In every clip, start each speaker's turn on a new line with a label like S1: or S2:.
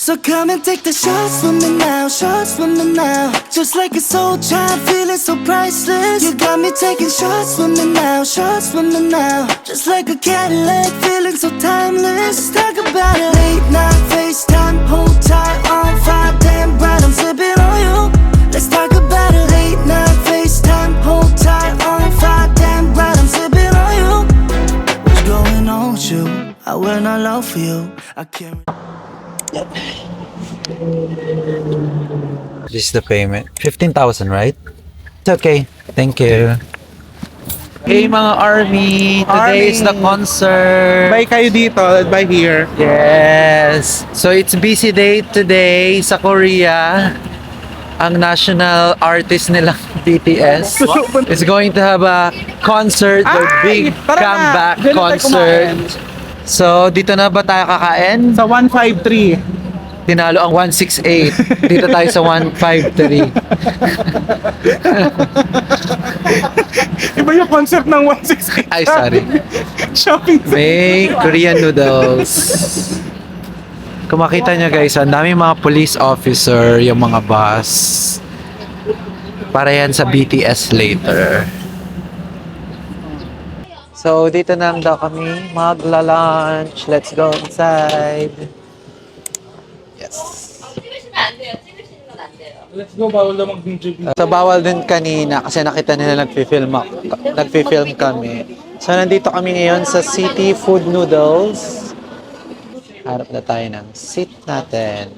S1: So come and take the shots with me now, shots with me now. Just like a soul child, feeling so priceless. You got me taking shots with me now, shots with me now. Just like a Cadillac, feeling so timeless. Let's talk about it. Late night FaceTime, hold tight on fire, damn right I'm sipping on you. Let's talk about it. Late night FaceTime, hold tight on fire, damn right I'm sipping on you. What's going on with you? I will not love for you. I can't.
S2: This is the payment. 15,000, right? It's okay. Thank you. Hey mga army! Today is the concert!
S3: Bye kayo dito, bye here.
S2: Yes! So it's busy day today sa Korea. Ang national artist nilang BTS is going to have a concert, their big comeback concert. So dito na ba tayo kakain?
S3: Sa 153.
S2: Tinalo ang 168. Dito tayo sa 153.
S3: Iba yung concept ng 168.
S2: Ay, sorry.
S3: Shopping
S2: May Korean noodles. Kung makita nyo guys, ang daming mga police officer, yung mga bus. Para yan sa BTS later. So, dito na lang daw kami magla-lunch. Let's go inside. Yes.
S3: Let's go, bawal na mag-video.
S2: So, bawal din kanina kasi nakita nila nagfi-film kami. So, nandito kami ngayon sa City Food Noodles. Harap na tayo ng seat natin.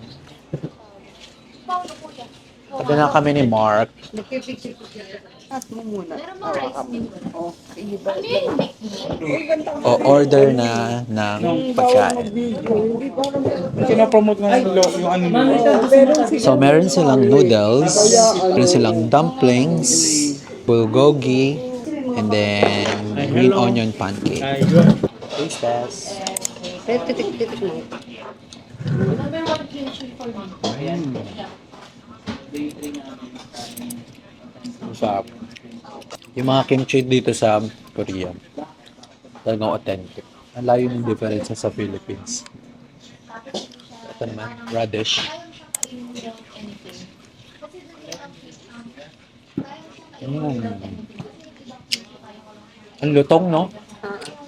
S2: Tabi na kami ni Mark. O order na ng pagkain.
S3: Kina-promote nga yung ano nila.
S2: So, meron silang noodles, meron silang dumplings, bulgogi, and then green onion pancake. Taste test. Masarap. Yung mga kimchi dito sa Korea, talagang authentic. Ang layo ng difference sa Philippines. Ito naman, radish. Ang lutong, no?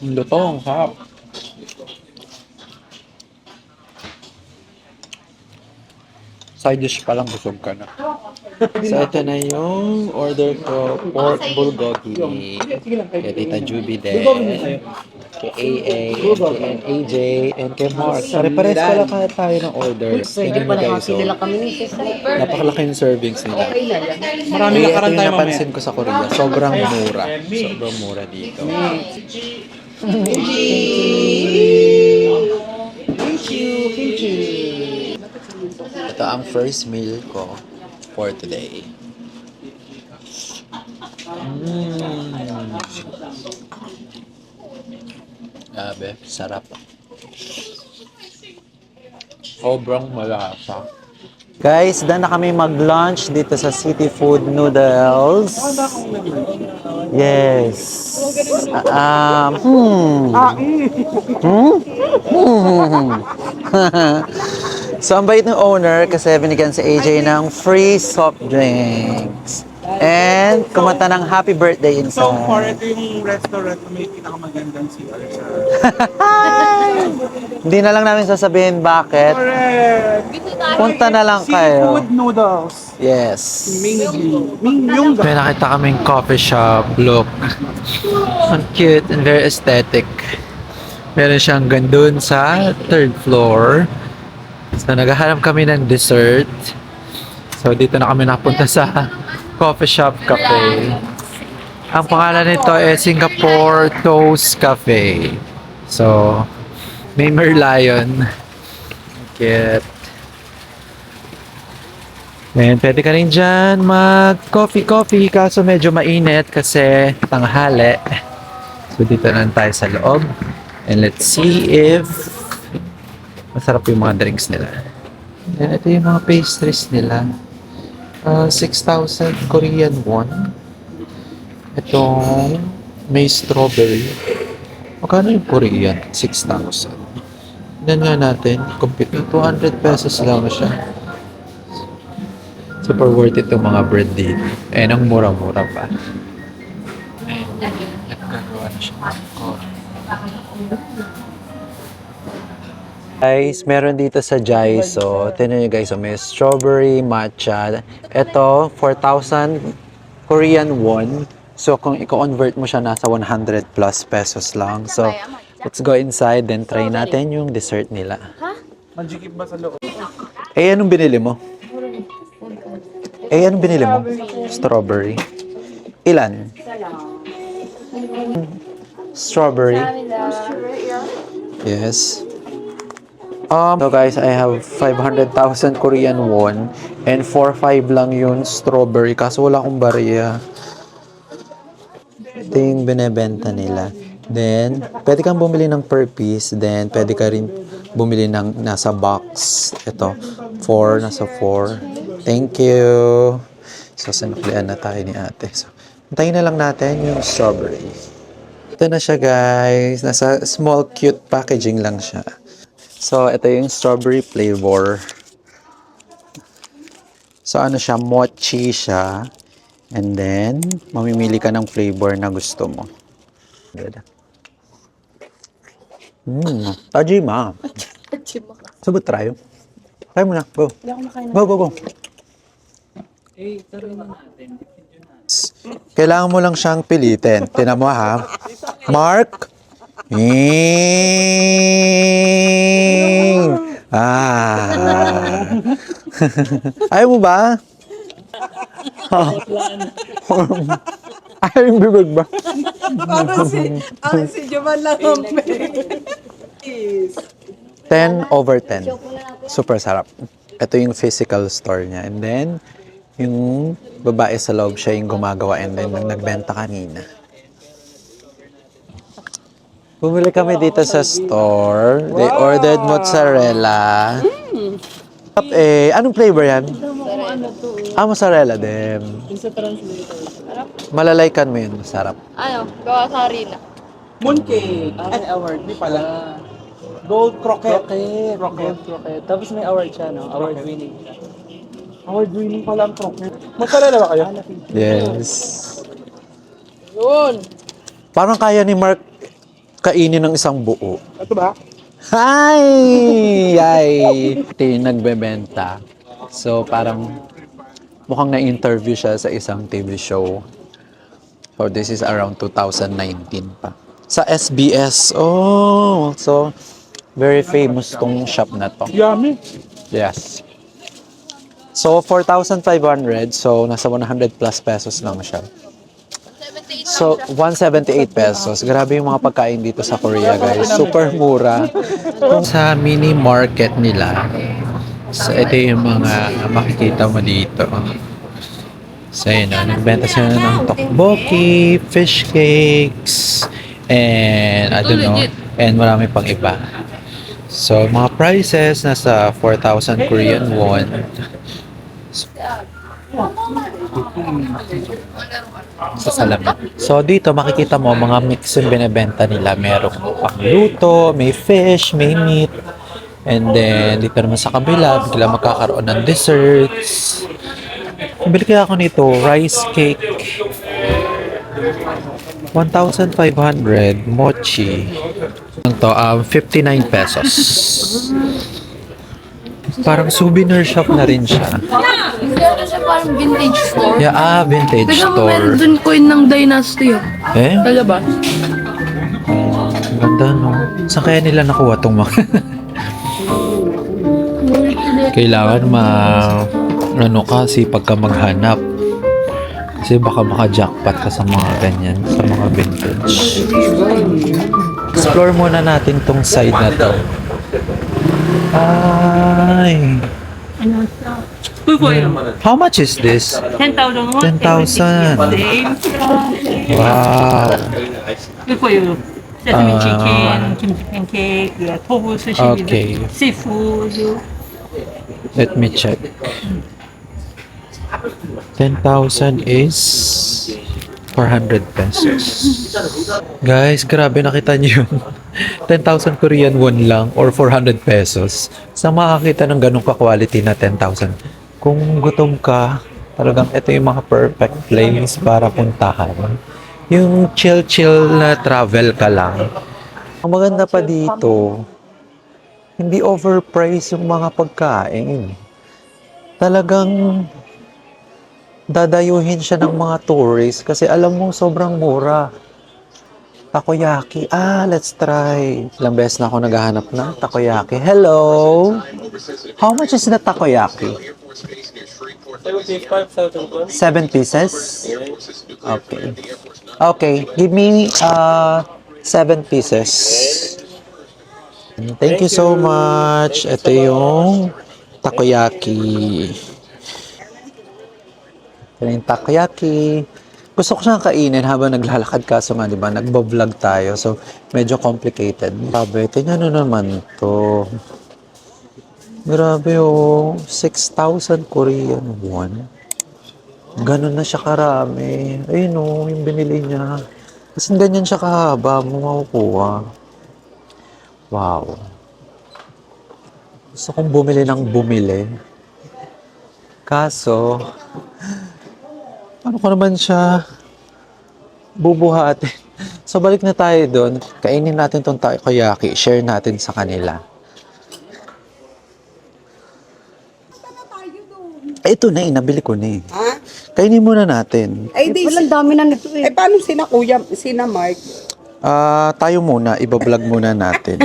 S2: Ang lutong, sarap. Side dish pa lang, busog ka na. So, ito na yung order ko. Pork bulgogi. Kay Tita Juby din. Kay AA, and AJ, and kay Mark. Pare-pares pala kaya tayo ng order. Tingnan mo guys. So, napakalaki yung servings nila.
S3: Maraming nakaraan
S2: ito
S3: tayo
S2: yung napansin ko sa Korea. Sobrang mura. Sobrang mura dito. Ito ang first meal ko for today. Grabe, sarap. Sobrang malasa. Guys, done na kami mag-lunch dito sa City Food Noodles. Yes. So, ang bait ng owner kasi binigyan si AJ ng free soft drinks. And kumanta ng happy birthday inside.
S3: So far, ito yung restaurant na may pinakamagandang CR sa...
S2: Hindi na lang namin sasabihin bakit.
S3: Correct!
S2: Punta na lang kayo.
S3: Seafood noodles.
S2: Yes.
S3: Mingyong.
S2: May nakita kaming coffee shop. Look. Ang cute and very aesthetic. Meron siyang gandun sa third floor. So, naghahanap kami ng dessert. So, dito na kami napunta sa coffee shop cafe. Ang pangalan nito ay Singapore Toast Cafe. So, may Merlion. Cute. And pwede ka rin dyan mag-coffee. Kaso medyo mainit kasi tanghali. So, dito na tayo sa loob. And let's see if masarap yung mga drinks nila. And ito yung mga pastries nila. 6,000 Korean won. Itong may strawberry. Magkano yung Korean? 6,000. Tignan nga natin. Compute. 200 pesos lang siya. Super worth it yung mga bread dito. And ang mura-mura pa. Ayan. Nagkagawa na siya ng guys, meron dito sa Jaiso. Tignan nyo guys, may strawberry matcha. Ito, 4,000 Korean won. So, kung i-convert mo siya, nasa 100 plus pesos lang. So, let's go inside, then try natin yung dessert nila.
S3: Manjikip ba sa loob?
S2: Anong binili mo? Anong binili mo? Strawberry. Ilan? Strawberry. Yes. So guys, I have 500,000 Korean won and 4,500 lang yun strawberry kaso wala akong bariya. Ito yung binebenta nila. Then, pwede kang bumili ng per piece. Then, pwede ka rin bumili ng nasa box. Ito, 4, nasa 4. Thank you. So, sinuklian na tayo ni ate. So, hintayin na lang natin yung strawberry. Ito na siya guys. Nasa small cute packaging lang siya. So, ito yung strawberry flavor. So, ano siya? Mochi siya. And then, mamimili ka ng flavor na gusto mo. Good. Tajima. Subot tayo. Try mo na. Go. Go, go, go. Kailangan mo lang siyang pilitin. Tinan mo ha. Mark. Ayaw mo ba? Ayaw yung bibig ba?
S4: Parang si Jovan lang ang
S2: 10/10. Super sarap. Ito yung physical store niya. And then, yung babae sa loob siya yung gumagawa and then nagbenta kanina. Bumili kami dito sa store. They ordered mozzarella. Anong flavor yan? Mozzarella din. Malalaykan mo yun. Masarap.
S5: Ano? Gawa sa harina.
S3: Mooncake. Ay, award. Di pala. Gold croquette.
S6: Gold croquette. Tapos may award siya, no? Award winning.
S3: Award winning pala ang croquette. Mozzarella ba kayo?
S2: Yes.
S5: Yun.
S2: Parang kaya ni Mark kainin ng isang buo.
S3: Ito ba?
S2: Hi! Yay! Ito yung nagbebenta. So, parang mukhang na-interview siya sa isang TV show. So, this is around 2019 pa. Sa SBS. Oh! So, very famous tong shop na to.
S3: Yummy.
S2: Yes. So, 4,500. So, nasa 100 plus pesos lang siya. So, 178 pesos. Grabe yung mga pagkain dito sa Korea, guys. Super mura. Sa mini market nila, so ito yung mga makikita mo dito. So, yun, nagbenta sila ng tteokbokki, fish cakes, and I don't know, and marami pang iba. So, mga prices, nasa 4,000 Korean won. Sa salamin. So, dito makikita mo mga mix yung binibenta nila. Merong pangluto, may fish, may meat. And then, dito naman sa kabila, bigla magkakaroon ng desserts. Bili kaya ako nito, rice cake. 1,500, mochi. Ito, 59 pesos. Parang souvenir shop na rin siya.
S5: Meron siya parang vintage store.
S2: Yeah, vintage
S5: Bigla mo meron
S2: store.
S5: dun coin ng Dynasty.
S2: Eh?
S5: Talabas.
S2: Ganda, no? Saan kaya nila nakuha tong mga... Kailangan ano ka, sipag ka maghanap. Kasi baka maka-jackpot ka sa mga ganyan, sa mga vintage. Explore muna natin tong side na to. Ay! How much is this?
S6: 10,000 won.
S2: 10,000. Wow.
S6: Good for you. Sesame chicken, kimchi pancake, tofu sushi
S2: Okay.
S6: with seafood.
S2: Let me check. 10,000 is 400 pesos. Guys, grabe nakita niyo yung 10,000 Korean won lang or 400 pesos. Sa makakita ng ganong ka-quality na 10,000. Kung gutom ka, talagang ito yung mga perfect place para puntahan. Yung chill-chill na travel ka lang. Ang maganda pa dito, hindi overpriced yung mga pagkain. Talagang dadayuhin siya ng mga tourists kasi alam mo sobrang mura. Takoyaki. Let's try. Ilang beses na ako naghahanap ng takoyaki. Hello? How much is the takoyaki? 7 pieces? Okay. Okay. Give me 7 pieces. Thank you so much. Ito yung takoyaki. Ito yung takoyaki. Gusto ko siyang kainin habang naglalakad kaso nga, di ba, nagbo-vlog tayo. So, medyo complicated. Grabe, tingnan nyo naman to. Grabe oh, 6,000 Korean won. Ganun na siya karami. Ayun oh, yung binili niya. Kasi ganyan siya kahaba mo makukuha. Wow. Gusto kong bumili ng bumili. Kaso, ano ko naman siya bubuhatin. So, balik na tayo doon. Kainin natin tong takoyaki. Share natin sa kanila. Ito na nabili ko na
S4: Ha?
S2: Kainin muna natin.
S4: Ay, di.
S5: Walang dami na nito eh.
S4: Eh, paano sina Kuya, sina Mark?
S2: Tayo muna. Ibablog muna natin.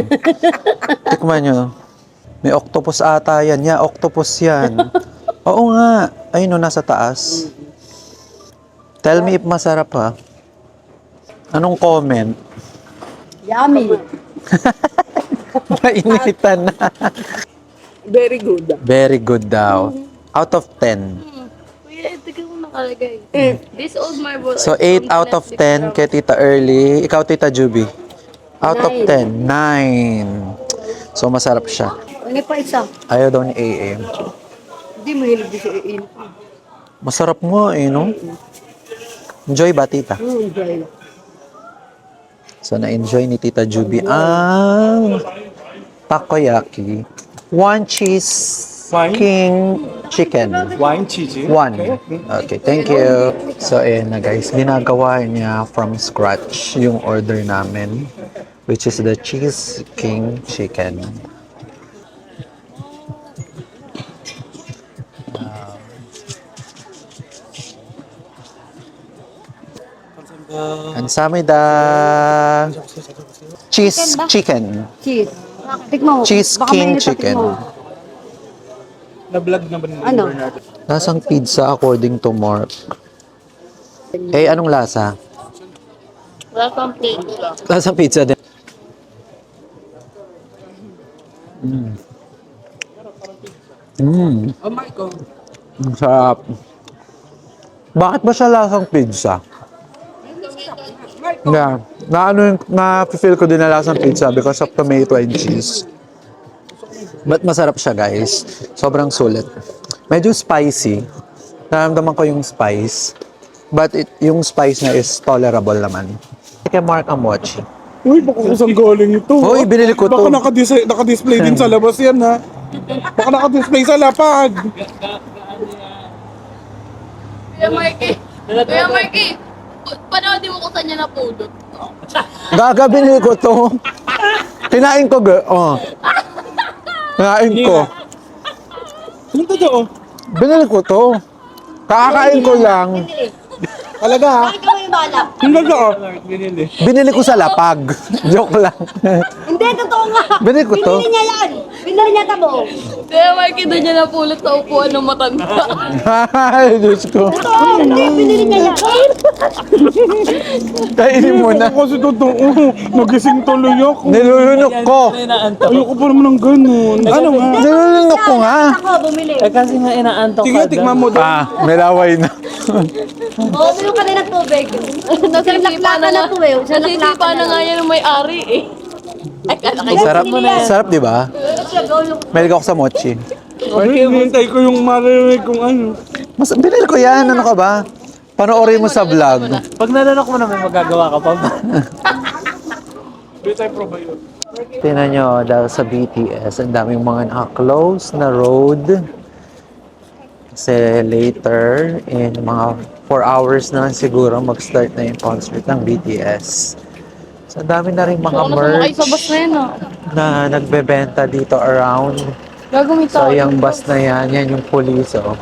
S2: Tikman nyo. May octopus ata yan. Yeah, octopus yan. Oo nga. Ayun no, nasa taas. Tell me if masarap ha. Anong comment?
S5: Yummy.
S2: Mainitan na.
S4: Very good.
S2: Very good daw. Out of 10.
S5: Kuya, ito ka mo nakalagay. This old marble.
S2: So, 8 out of 10 kay Tita Early. Ikaw, Tita Juby? Out of 10. 9. So, masarap siya.
S5: Ano pa isa?
S2: Ayaw daw ni AA.
S5: Hindi mahilig din sa iin.
S2: Masarap nga eh, no? Enjoy ba, Tita?
S5: Enjoy.
S2: So, na-enjoy ni Tita Juby ang takoyaki. 1 cheese king chicken.
S3: Wine cheese.
S2: 1. Okay, thank you. So, ayan na guys. Ginagawa niya from scratch yung order namin, which is the cheese king chicken. Kamsahamnida. Cheese chicken.
S5: Cheese. Tikman mo.
S2: Cheese
S5: Baka
S2: king
S5: mainit na
S2: chicken.
S5: tikman mo.
S3: Na-vlog na ba nila?
S5: Ano?
S2: Lasang pizza according to Mark. Eh, anong lasa?
S5: Wala kang plate lang.
S2: Lasang pizza din.
S4: Oh my God.
S2: Ang sarap. Bakit ba siya lasang pizza? Yeah. Na-feel ko din na lasang pizza because of tomato and cheese. But masarap siya, guys. Sobrang sulit. Medyo spicy. Naramdaman ko yung spice. But yung spice na is tolerable naman. Kay Mark ang mochi.
S3: Uy, baka kusang galing ito.
S2: Hoy, binili ko to.
S3: Baka naka-display din sa labas yan, ha? Baka naka-display sa lapag.
S5: Kuya Marky. Kuya Marky. Panoodin mo kung saan niya napulot.
S2: Gaga, binili ko to. Kinain ko, girl. Oh. Kinain ko.
S3: Anong totoo?
S2: Binili ko to. Kakakain ko lang.
S3: Talaga, ha?
S5: Bakit mo yung balak?
S3: Anong totoo?
S2: Binili ko sa lapag. Joke lang.
S5: Hindi, totoo nga.
S2: Binili ko to.
S5: Binili niya yan. Binili niya tabo. Kuya Marky, doon niya napulot sa upuan ng matanda.
S2: Ay, Diyos ko.
S5: Totoo, hindi. Binili niya yan.
S2: Kainin mo na.
S3: Kasi totoo. Nagising tuloy ako.
S2: Nilulunok ko.
S3: Ayoko pa naman ng ganun. Ano nga?
S2: Nilulunok ko nga.
S5: Ako, bumili.
S6: Kasi nga inaantok
S3: Sige, tikman mo doon.
S2: May laway na.
S5: Oo, bili ka rin ng tubig. Nasisipa na nga to eh. Nasisipa na nga yan ng may-ari eh. Ay, kalakay.
S2: Sarap. Sarap, di ba? Mahilig ako sa mochi.
S3: Ay, hinihintay ko yung maririnig kong ano.
S2: Binili ko yan. Ano ka ba? Panoorin mo sa vlog.
S6: Pag nananok mo na may magagawa ka pa ba?
S2: Tingnan nyo, dahil sa BTS, ang daming mga naka-close na road. Kasi later, in mga 4 hours na lang siguro, mag-start na yung concert ng BTS. So, ang dami na rin mga merch
S5: Sa bus na yun, ah.
S2: na nagbebenta dito around.
S5: Gagawin
S2: So, yung bus na yan yung police, oh.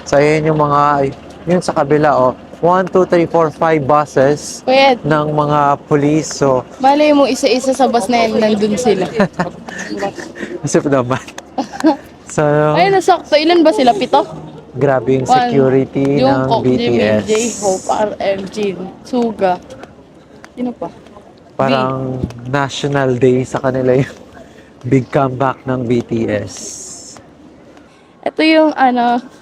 S2: So, yan yung mga, yun sa kabila, oh. 1, 2, 3, 4, 5 buses
S5: Pwede.
S2: ng mga police. So,
S5: Malay mo, isa-isa sa bus na yan, nandun sila.
S2: isip naman. So,
S5: Ay, nasakto. Ilan ba sila? 7?
S2: grabe yung security ng
S5: Jungkook, Jimin,
S2: BTS.
S5: J-Hope, RM, Jin, Suga. Sino pa?
S2: Parang national day sa kanila yung big comeback ng BTS.
S5: Ito yung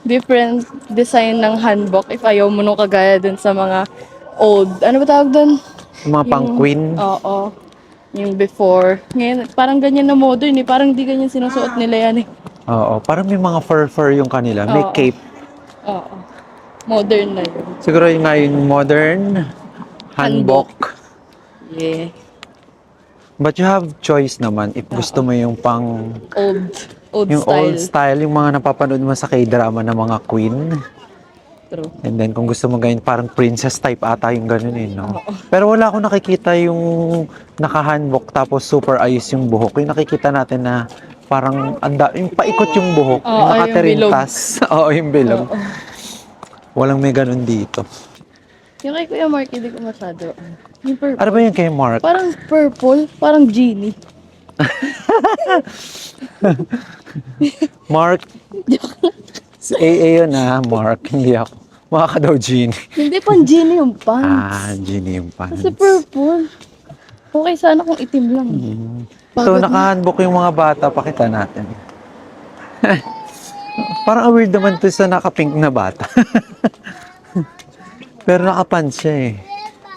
S5: different design ng hanbok. If ayaw mo nung kagaya dun sa mga old. Ano ba tawag dun?
S2: Yung mga pang queen.
S5: Oo. Yung before. Ngayon, parang ganyan na modern eh. Parang di ganyan sinusuot nila yan eh.
S2: Oo, parang may mga fur yung kanila. May
S5: Oo.
S2: cape.
S5: Oo. Modern na yun.
S2: Siguro yung nga yung modern hanbok.
S5: Yeah.
S2: But you have choice naman if gusto mo yung pang
S5: Old
S2: yung
S5: style.
S2: old style, yung mga napapanood mo sa K-drama ng mga queen.
S5: True.
S2: And then kung gusto mo ganyan, parang princess type ata yung ganun eh, no? Pero wala akong nakikita yung naka-hanbok tapos super ayos yung buhok. Yung nakikita natin na parang yung paikot yung buhok,
S5: Oo,
S2: yung nakatirintas. Oo, yung bilog.
S5: Oo.
S2: Walang may ganun dito.
S5: Yung kay Kuya Mark, hindi ko masyado. Yung purple.
S2: Ano ba yung kay Mark?
S5: Parang purple. Parang genie.
S2: Mark? Si AA yun Mark. Hindi ako. Mukha ka daw Genie.
S5: Hindi pang genie yung pants.
S2: Genie yung pants.
S5: Kasi purple. Okay sana kung itim lang.
S2: So, naka-handbook yung mga bata. Pakita natin. Parang weird naman to sa naka-pink na bata. Pero naka-pants siya eh.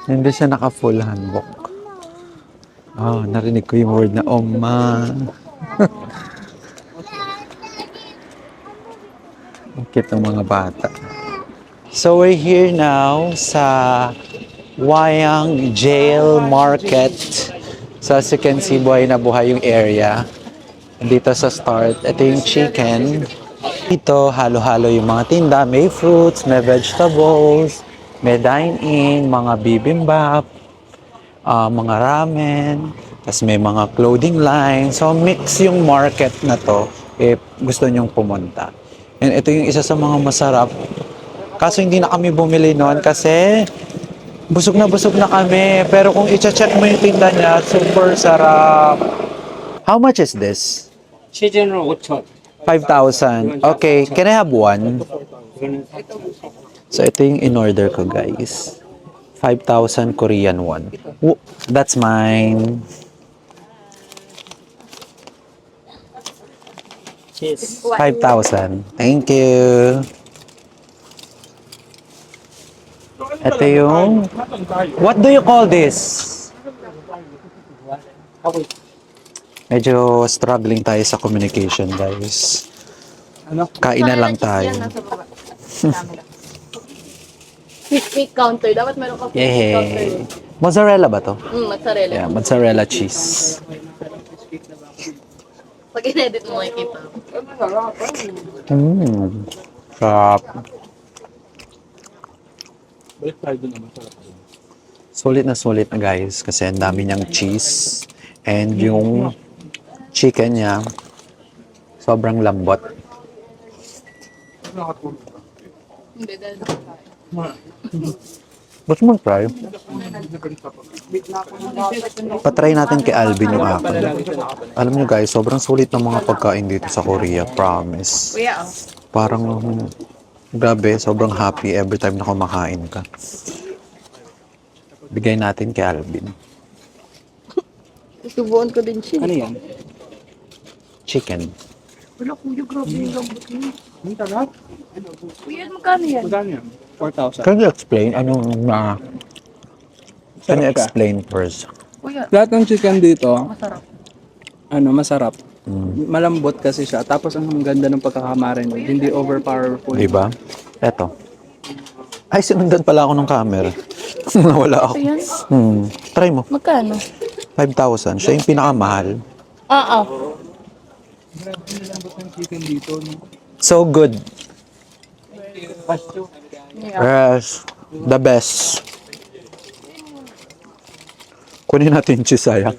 S2: Hindi siya naka-full handbook. Oh, narinig ko yung word na Oma. Ang cute ng mga bata. So we're here now sa Wayang Jail Market. So as you can see, buhay na buhay yung area. Dito sa start, ito yung chicken. Dito, halo-halo yung mga tinda. May fruits, may vegetables, may dine-in, mga bibimbap, mga ramen, tapos may mga clothing line. So mix yung market na to if gusto nyong pumunta. And ito yung isa sa mga masarap. Kaso hindi na kami bumili noon kasi busog na kami. Pero kung i-check mo yung tinda niya, super sarap. How much is this?
S3: Chicken roll
S2: 5,000. Okay, can I have one? So ito yung in-order ko, guys. 5,000 Korean won. That's mine.
S3: cheese.
S2: 5,000. Thank you. Ito yung... What do you call this? Medyo struggling tayo sa communication, guys.
S3: Ano?
S2: Kain na lang tayo.
S5: Quick counter. Dapat meron ka quick counter.
S2: Yehey. Mozzarella ba to?
S5: Mozzarella.
S2: Yeah, mozzarella cheese.
S5: Pag in-edit mo, makikita.
S2: Sarap. Sulit na guys kasi ang dami niyang cheese and yung chicken niya sobrang lambot.
S5: Hindi, dahil
S2: Gusto mo try? Patry natin kay Alvin yung apple. Alam niyo guys, sobrang sulit ng mga pagkain dito sa Korea. Promise. Parang, grabe, sobrang happy every time na kumakain ka. Bigay natin kay Alvin.
S5: subuan ko din siya.
S3: Ano yan?
S2: Chicken.
S5: Wala kuya, grabe yung lambot niya.
S3: Ang tagal?
S5: Kuya, magkano yan?
S3: Magkano yan? 4,000.
S2: Can you explain? Can you explain first?
S5: Kuya,
S3: Lahat ng chicken dito,
S5: masarap.
S3: masarap. Malambot kasi siya. Tapos ang ganda ng pagkakamarin. Hindi overpowerful.
S2: Diba? Eto. Ay, sinundan pala ako ng camera. Nawala ako.
S5: Ito yan?
S2: Try mo.
S5: Magkano?
S2: 5,000. Siya yung pinakamahal.
S5: Oo.
S2: So good. Yes. The best. Kunin natin yung cheese, sayang.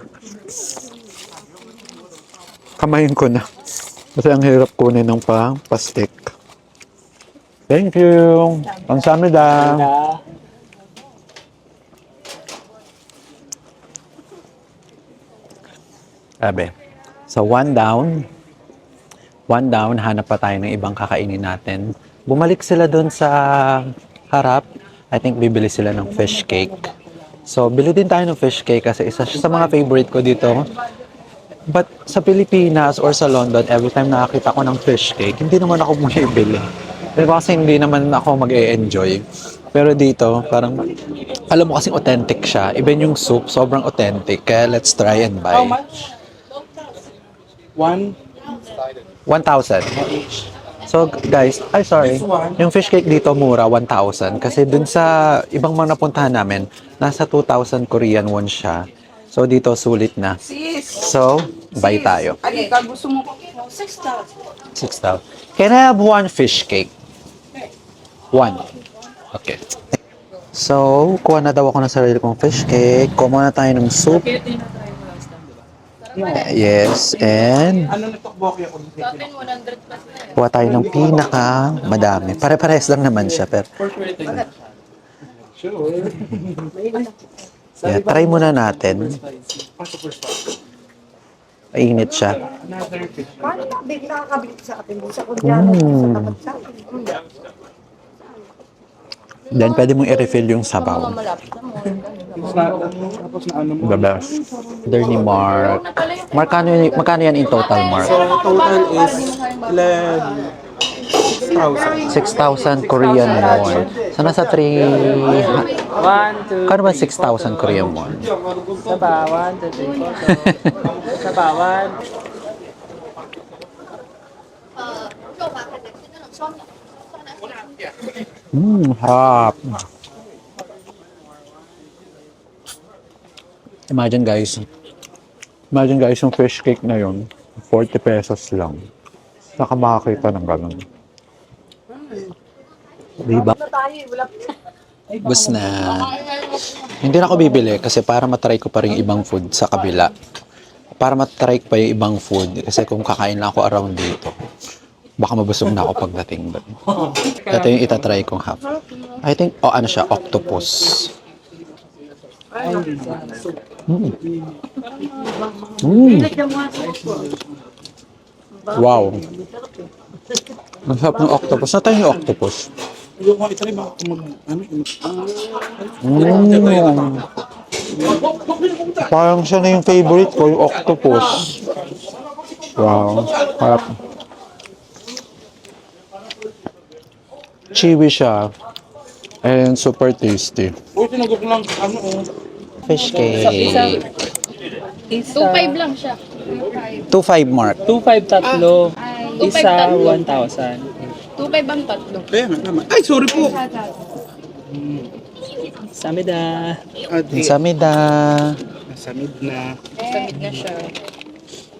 S2: Kamayin ko na. Kasi ang hirap kunin ng pastik. Thank you. Kamsahamnida. Sabi. So, one down, hanap pa tayo ng ibang kakainin natin. Bumalik sila doon sa harap. I think bibili sila ng fish cake. So, bili din tayo ng fish cake kasi isa siya sa mga favorite ko dito. But sa Pilipinas or sa London, every time nakakita ko ng fish cake, hindi naman ako bumibili. Kasi hindi naman ako mag-e-enjoy. Pero dito, parang, alam mo kasing authentic siya. Even yung soup, sobrang authentic. Kaya let's try and buy.
S3: How much? 1.
S2: 1,000. So guys, yung fish cake dito mura, 1,000. Kasi dun sa ibang mga napuntahan namin, nasa 2,000 Korean won siya. So dito sulit na. So, buy tayo.
S4: Alika, gusto mo
S2: 6,000. Can I have one fish cake? One. Okay. So, kuha na daw ako ng sarili kong fish cake. Kuha muna tayo ng soup. Yes, and kuha tayo ng pinaka madami. Pare-pares lang naman siya. Pero, yeah, try muna natin. Mainit siya.
S4: Paano na bigla kakabit sa atin? Sa kunyano, sa tapat sa atin.
S2: Then, pwede mong i-refill yung sabaw.
S3: Tapos na ano mo.
S2: The best. Order ni Mark. Mark, magkano yan in total, Mark?
S3: So, total is 6,000.
S2: 6,000 Korean won. So, nasa 3... Kano ba 6,000 Korean won?
S3: Sabawan, 2, 3, 4. Sabawan.
S2: Harap. Imagine guys, yung fish cake na yun, 40 pesos lang. Saka makakita ng ganun. Diba? Bus na. Hindi na ako bibili kasi para matry ko pa rin yung ibang food sa kabila. Para matry ko pa yung ibang food kasi kung kakain lang ako around dito, baka mabusog na ako pagdating doon. Ito yung itatry kong half. I think, ano siya, octopus. Wow. Ang sarap ng octopus. Natayo yung octopus.
S3: Yung mga itry, baka mag...
S2: Parang siya na yung favorite ko, yung octopus. Wow. Harap. Chewy siya. And super tasty.
S3: Uy, tinagok lang.
S2: Fish cake.
S5: 2.5 lang siya.
S2: 2.5 Mark.
S3: 2,500 tatlo.
S5: 2.5 tatlo.
S3: 1,000.
S5: 2.5 ang tatlo.
S3: Kaya nga naman. Ay, sorry po. Samida.
S2: Samida.
S3: Samid na.
S5: Samid na siya.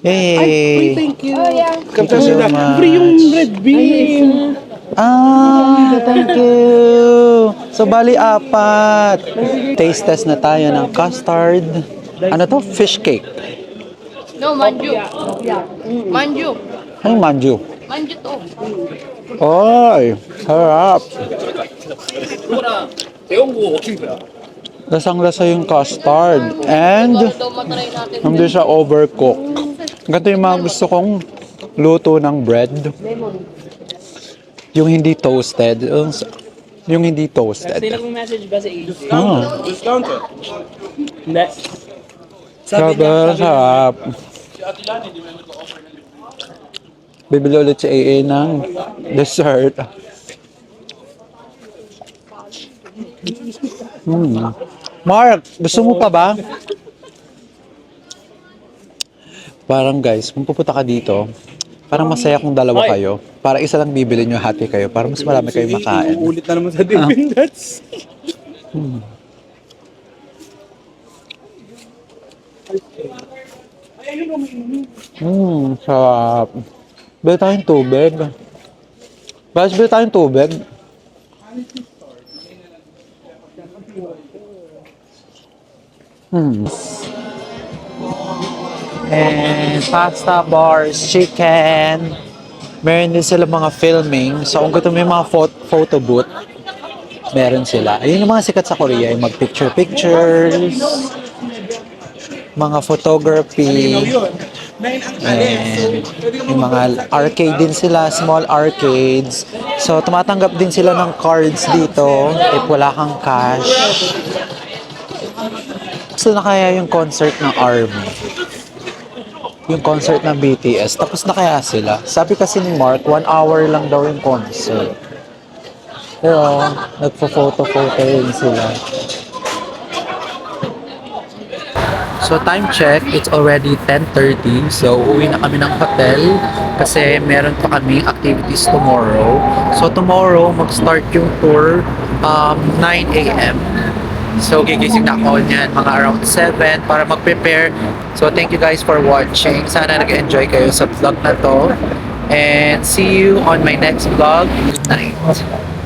S2: Yay!
S3: Thank you.
S5: Oh, yeah.
S2: Thank you so much.
S3: Free yung red bean.
S2: Thank you! So, bali apat. Taste test na tayo ng custard. Ano to? Fish cake.
S5: No, manju. Manju.
S2: Ano yung manju?
S5: Manju to.
S2: Ay, harap. Lasang-lasa yung custard. And,
S5: Ito, matry natin.
S2: hindi siya overcook. Ganito yung mga gusto kong luto ng bread. Yung hindi toasted. Yung hindi toasted.
S3: message ba sa AJ?
S2: Ah,
S3: Hindi.
S2: sarap. Bibili ulit si AA ng dessert. Mark, gusto mo pa ba? Parang guys, kung pupunta ka dito, parang masaya kung dalawa kayo. Para isa lang bibili nyo, hati kayo. Para mas marami kayo makain.
S3: Ulit na naman sa Dippin' Dots.
S2: Sarap. Bili tayong tubig. Guys, bili tayong tubig. And pasta bars, chicken. Meron din sila mga filming. So kung gusto mo yung mga photo booth, meron sila. Ayun yung mga sikat sa Korea, yung mag-pictures, mga photography, and yung mga arcade din sila, small arcades. So tumatanggap din sila ng cards dito if wala kang cash. Gusto na kaya yung concert ng ARMY, yung concert ng BTS, tapos na kaya sila. Sabi kasi ni Mark, 1 hour lang daw yung concert. Pero, nagpo-photo-photo rin sila. So, time check, it's already 10:30. So, uwi na kami ng hotel kasi meron pa kami activities tomorrow. So, tomorrow, mag-start yung tour 9 a.m. So, gigising na ako niyan mga around 7 para mag-prepare. So, thank you guys for watching. Sana nag-enjoy kayo sa vlog na to. And see you on my next vlog. Good night.